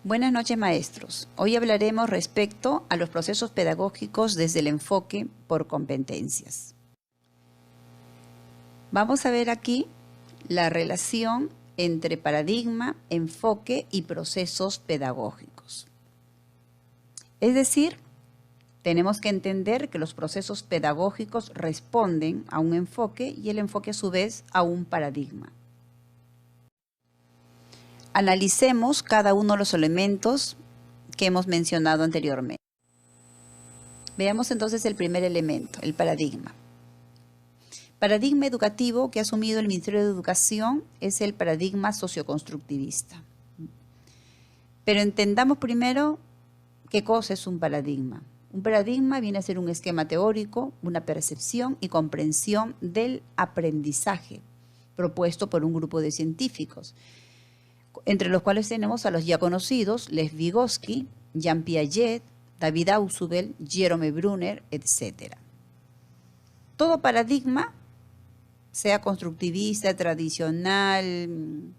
Buenas noches, maestros. Hoy hablaremos respecto a los procesos pedagógicos desde el enfoque por competencias. Vamos a ver aquí la relación entre paradigma, enfoque y procesos pedagógicos. Es decir, tenemos que entender que los procesos pedagógicos responden a un enfoque y el enfoque a su vez a un paradigma. Analicemos cada uno de los elementos que hemos mencionado anteriormente. Veamos entonces el primer elemento, el paradigma. Paradigma educativo que ha asumido el Ministerio de Educación es el paradigma socioconstructivista. Pero entendamos primero qué cosa es un paradigma. Un paradigma viene a ser un esquema teórico, una percepción y comprensión del aprendizaje propuesto por un grupo de científicos, entre los cuales tenemos a los ya conocidos Lev Vygotsky, Jean Piaget, David Ausubel, Jerome Bruner, etc. Todo paradigma, sea constructivista, tradicional,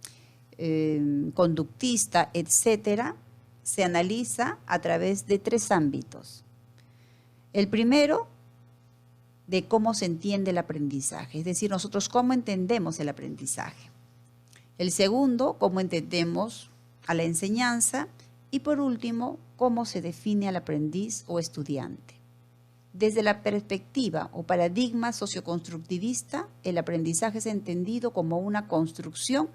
conductista, etc., se analiza a través de tres ámbitos. El primero, de cómo se entiende el aprendizaje, es decir, nosotros cómo entendemos el aprendizaje. El segundo, cómo entendemos a la enseñanza. Y por último, cómo se define al aprendiz o estudiante. Desde la perspectiva o paradigma socioconstructivista, el aprendizaje es entendido como una construcción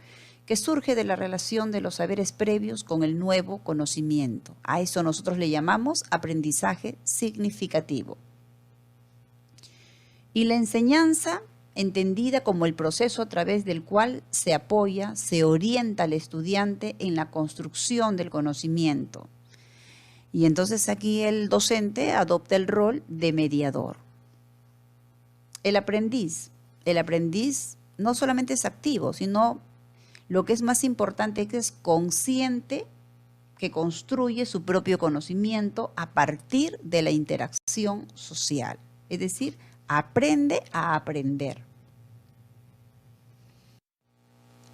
que surge de la relación de los saberes previos con el nuevo conocimiento. A eso nosotros le llamamos aprendizaje significativo. Y la enseñanza, entendida como el proceso a través del cual se apoya, se orienta al estudiante en la construcción del conocimiento. Y entonces aquí el docente adopta el rol de mediador. El aprendiz no solamente es activo, sino lo que es más importante es que es consciente, que construye su propio conocimiento a partir de la interacción social. Es decir, aprende a aprender.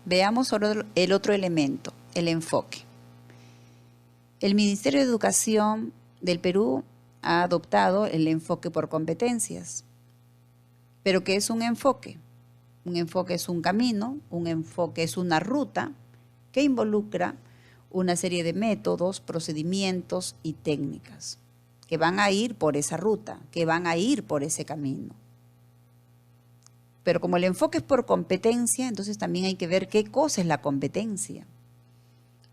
Veamos ahora el otro elemento, el enfoque. El Ministerio de Educación del Perú ha adoptado el enfoque por competencias. ¿Pero qué es un enfoque? Un enfoque es un camino, un enfoque es una ruta que involucra una serie de métodos, procedimientos y técnicas que van a ir por esa ruta, que van a ir por ese camino. Pero como el enfoque es por competencia, entonces también hay que ver qué cosa es la competencia.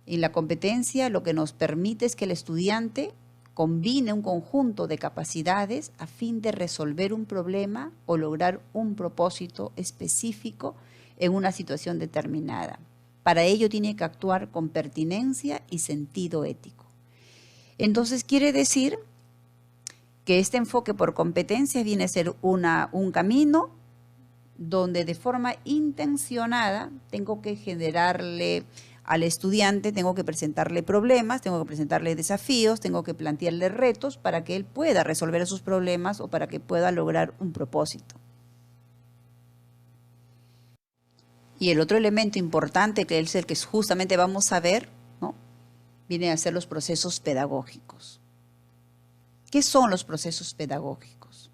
Y la competencia lo que nos permite es que el estudiante combine un conjunto de capacidades a fin de resolver un problema o lograr un propósito específico en una situación determinada. Para ello tiene que actuar con pertinencia y sentido ético. Entonces quiere decir que este enfoque por competencias viene a ser un camino donde de forma intencionada tengo que generarle al estudiante, tengo que presentarle problemas, tengo que presentarle desafíos, tengo que plantearle retos para que él pueda resolver esos problemas o para que pueda lograr un propósito. Y el otro elemento importante, que es el que justamente vamos a ver, ¿no?, viene a ser los procesos pedagógicos. ¿Qué son los procesos pedagógicos?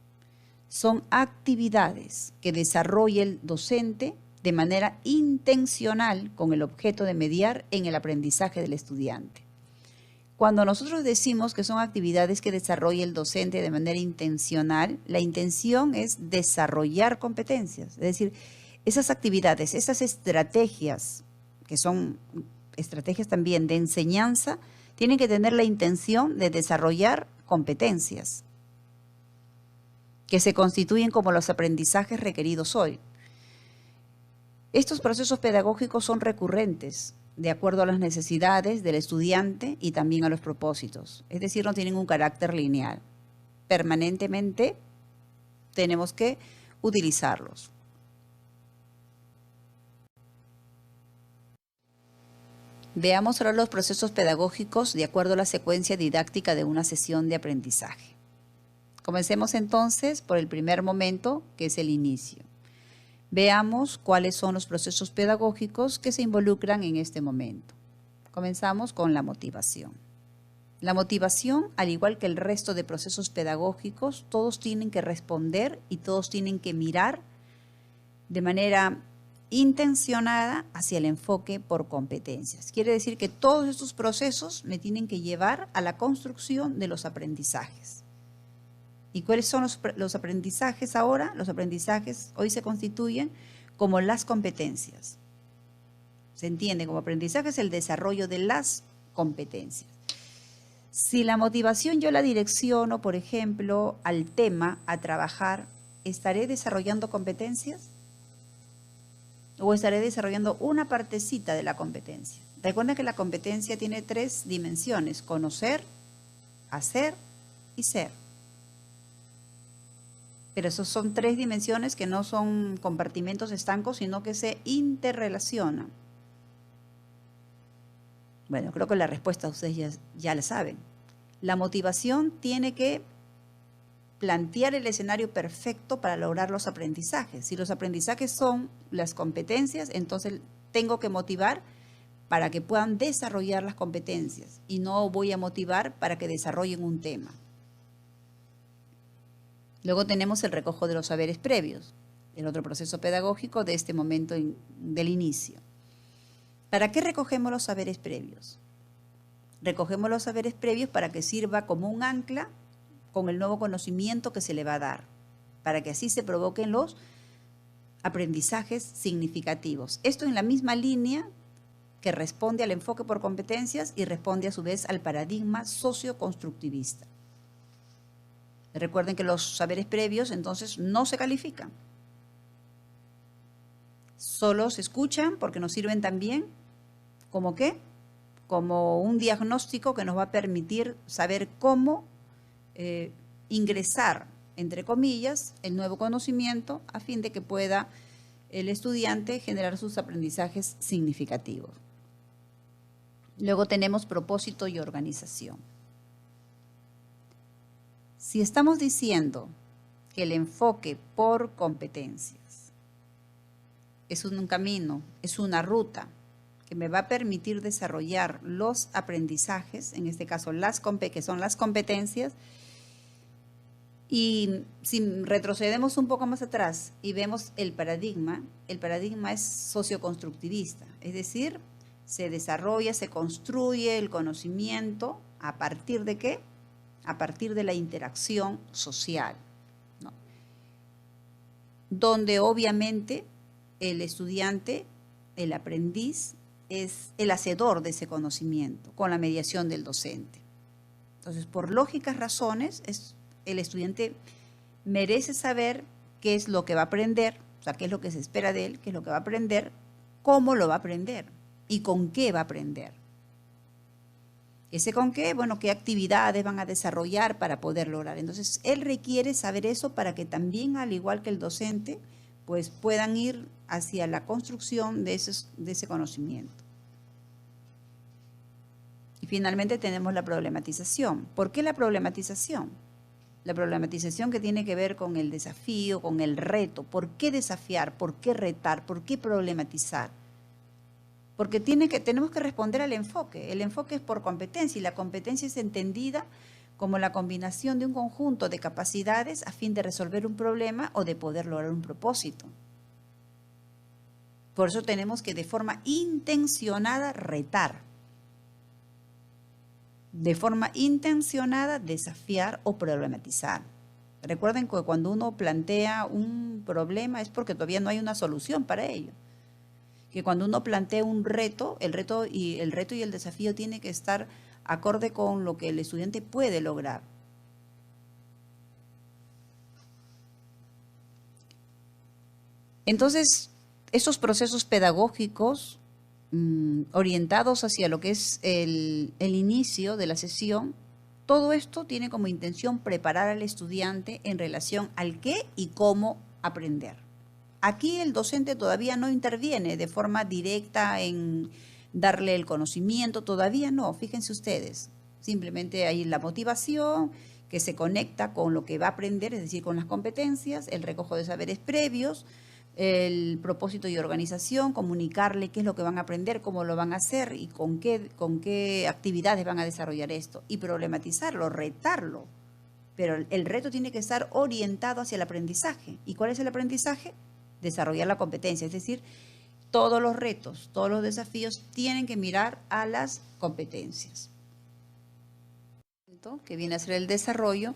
Son actividades que desarrolla el docente de manera intencional con el objeto de mediar en el aprendizaje del estudiante. Cuando nosotros decimos que son actividades que desarrolla el docente de manera intencional, la intención es desarrollar competencias, es decir, esas actividades, esas estrategias, que son estrategias también de enseñanza, tienen que tener la intención de desarrollar competencias que se constituyen como los aprendizajes requeridos hoy. Estos procesos pedagógicos son recurrentes, de acuerdo a las necesidades del estudiante y también a los propósitos. Es decir, no tienen un carácter lineal. Permanentemente tenemos que utilizarlos. Veamos ahora los procesos pedagógicos de acuerdo a la secuencia didáctica de una sesión de aprendizaje. Comencemos entonces por el primer momento, que es el inicio. Veamos cuáles son los procesos pedagógicos que se involucran en este momento. Comenzamos con la motivación. La motivación, al igual que el resto de procesos pedagógicos, todos tienen que responder y todos tienen que mirar de manera intencionada hacia el enfoque por competencias. Quiere decir que todos estos procesos me tienen que llevar a la construcción de los aprendizajes. ¿Y cuáles son los aprendizajes ahora? Los aprendizajes hoy se constituyen como las competencias. Se entiende como aprendizaje es el desarrollo de las competencias. Si la motivación yo la direcciono, por ejemplo, al tema, a trabajar, ¿estaré desarrollando competencias? ¿O estaré desarrollando una partecita de la competencia? Recuerda que la competencia tiene 3 dimensiones: conocer, hacer y ser. Pero esos son 3 dimensiones que no son compartimentos estancos, sino que se interrelacionan. Bueno, creo que la respuesta ustedes ya la saben. La motivación tiene que plantear el escenario perfecto para lograr los aprendizajes. Si los aprendizajes son las competencias, entonces tengo que motivar para que puedan desarrollar las competencias y no voy a motivar para que desarrollen un tema. Luego tenemos el recojo de los saberes previos, el otro proceso pedagógico de este momento del inicio. ¿Para qué recogemos los saberes previos? Recogemos los saberes previos para que sirva como un ancla con el nuevo conocimiento que se le va a dar, para que así se provoquen los aprendizajes significativos. Esto en la misma línea que responde al enfoque por competencias y responde a su vez al paradigma socioconstructivista. Recuerden que los saberes previos entonces no se califican, solo se escuchan porque nos sirven también ¿como qué? Como un diagnóstico que nos va a permitir saber cómo ingresar, entre comillas, el nuevo conocimiento a fin de que pueda el estudiante generar sus aprendizajes significativos. Luego tenemos propósito y organización. Si estamos diciendo que el enfoque por competencias es un camino, es una ruta que me va a permitir desarrollar los aprendizajes, en este caso que son las competencias, y si retrocedemos un poco más atrás y vemos el paradigma es socioconstructivista, es decir, se desarrolla, se construye el conocimiento ¿a partir de qué? A partir de la interacción social, ¿no? Donde obviamente el estudiante, el aprendiz, es el hacedor de ese conocimiento con la mediación del docente. Entonces, por lógicas razones, el estudiante merece saber qué es lo que va a aprender, o sea, qué es lo que se espera de él, qué es lo que va a aprender, cómo lo va a aprender y con qué va a aprender. ¿Ese con qué? Bueno, qué actividades van a desarrollar para poder lograr. Entonces, él requiere saber eso para que también, al igual que el docente, pues puedan ir hacia la construcción de ese conocimiento. Y finalmente tenemos la problematización. ¿Por qué la problematización? La problematización que tiene que ver con el desafío, con el reto. ¿Por qué desafiar? ¿Por qué retar? ¿Por qué problematizar? Porque tenemos que responder al enfoque. El enfoque es por competencia y la competencia es entendida como la combinación de un conjunto de capacidades a fin de resolver un problema o de poder lograr un propósito. Por eso tenemos que de forma intencionada retar, de forma intencionada desafiar o problematizar. Recuerden que cuando uno plantea un problema es porque todavía no hay una solución para ello. Que cuando uno plantea un reto, el reto y el desafío tiene que estar acorde con lo que el estudiante puede lograr. Entonces, estos procesos pedagógicos orientados hacia lo que es el inicio de la sesión, todo esto tiene como intención preparar al estudiante en relación al qué y cómo aprender. Aquí el docente todavía no interviene de forma directa en darle el conocimiento, todavía no, fíjense ustedes. Simplemente hay la motivación que se conecta con lo que va a aprender, es decir, con las competencias, el recojo de saberes previos, el propósito y organización, comunicarle qué es lo que van a aprender, cómo lo van a hacer y con qué actividades van a desarrollar esto, y problematizarlo, retarlo. Pero el reto tiene que estar orientado hacia el aprendizaje. ¿Y cuál es el aprendizaje? Desarrollar la competencia, es decir, todos los retos, todos los desafíos tienen que mirar a las competencias. Que viene a ser el desarrollo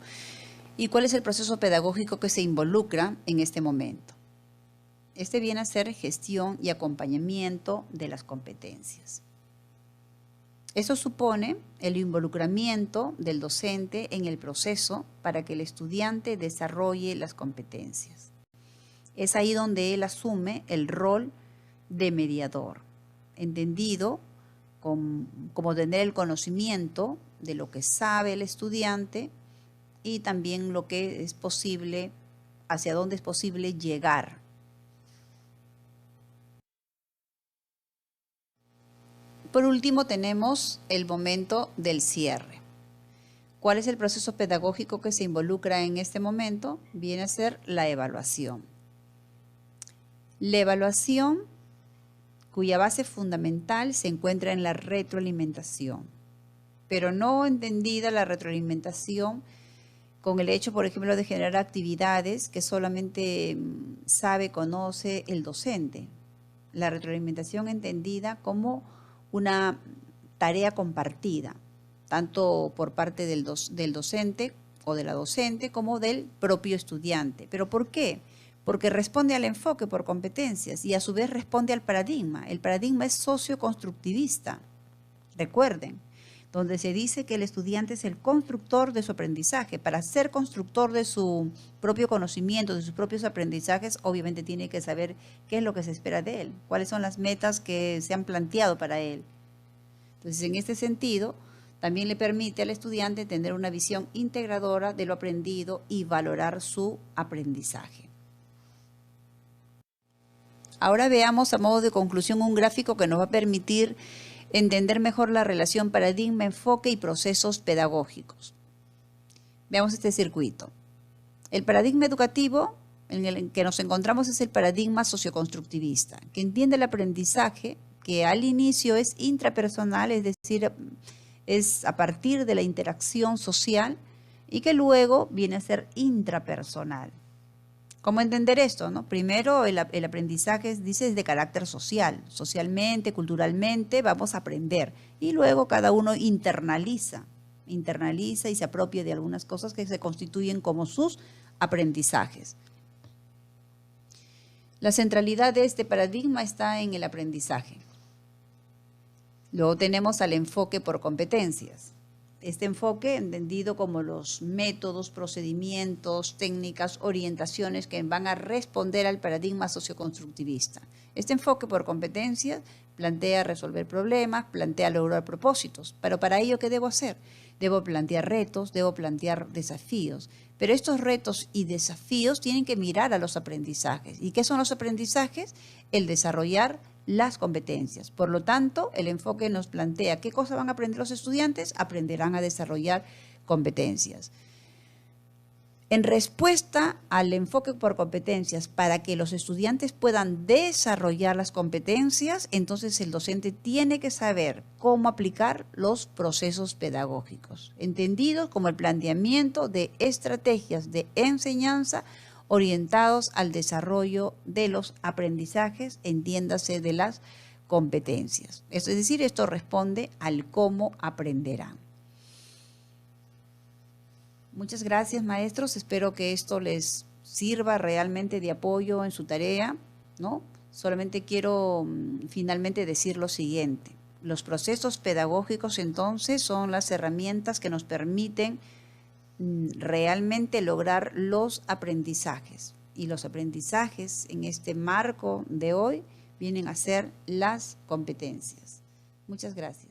y cuál es el proceso pedagógico que se involucra en este momento. Este viene a ser gestión y acompañamiento de las competencias. Eso supone el involucramiento del docente en el proceso para que el estudiante desarrolle las competencias. Es ahí donde él asume el rol de mediador, entendido como tener el conocimiento de lo que sabe el estudiante y también lo que es posible, hacia dónde es posible llegar. Por último, tenemos el momento del cierre. ¿Cuál es el proceso pedagógico que se involucra en este momento? Viene a ser la evaluación. La evaluación, cuya base fundamental se encuentra en la retroalimentación, pero no entendida la retroalimentación con el hecho, por ejemplo, de generar actividades que solamente sabe, conoce el docente. La retroalimentación entendida como una tarea compartida, tanto por parte del docente o de la docente como del propio estudiante. ¿Pero por qué? Porque responde al enfoque por competencias y a su vez responde al paradigma. El paradigma es socioconstructivista, recuerden, donde se dice que el estudiante es el constructor de su aprendizaje. Para ser constructor de su propio conocimiento, de sus propios aprendizajes, obviamente tiene que saber qué es lo que se espera de él, cuáles son las metas que se han planteado para él. Entonces, en este sentido, también le permite al estudiante tener una visión integradora de lo aprendido y valorar su aprendizaje. Ahora veamos a modo de conclusión un gráfico que nos va a permitir entender mejor la relación paradigma, enfoque y procesos pedagógicos. Veamos este circuito. El paradigma educativo en el que nos encontramos es el paradigma socioconstructivista, que entiende el aprendizaje que al inicio es intrapersonal, es decir, es a partir de la interacción social, y que luego viene a ser intrapersonal. ¿Cómo entender esto, no? Primero, el aprendizaje es de carácter social. Socialmente, culturalmente, vamos a aprender. Y luego cada uno internaliza y se apropia de algunas cosas que se constituyen como sus aprendizajes. La centralidad de este paradigma está en el aprendizaje. Luego tenemos al enfoque por competencias. Este enfoque entendido como los métodos, procedimientos, técnicas, orientaciones que van a responder al paradigma socioconstructivista. Este enfoque por competencias plantea resolver problemas, plantea lograr propósitos. Pero para ello, ¿qué debo hacer? Debo plantear retos, debo plantear desafíos. Pero estos retos y desafíos tienen que mirar a los aprendizajes. ¿Y qué son los aprendizajes? El desarrollar las competencias. Por lo tanto, el enfoque nos plantea qué cosas van a aprender los estudiantes, aprenderán a desarrollar competencias. En respuesta al enfoque por competencias, para que los estudiantes puedan desarrollar las competencias, entonces el docente tiene que saber cómo aplicar los procesos pedagógicos, entendidos como el planteamiento de estrategias de enseñanza orientados al desarrollo de los aprendizajes, entiéndase de las competencias. Es decir, esto responde al cómo aprenderán. Muchas gracias, maestros. Espero que esto les sirva realmente de apoyo en su tarea, ¿no? Solamente quiero finalmente decir lo siguiente. Los procesos pedagógicos, entonces, son las herramientas que nos permiten realmente lograr los aprendizajes. Y los aprendizajes en este marco de hoy vienen a ser las competencias. Muchas gracias.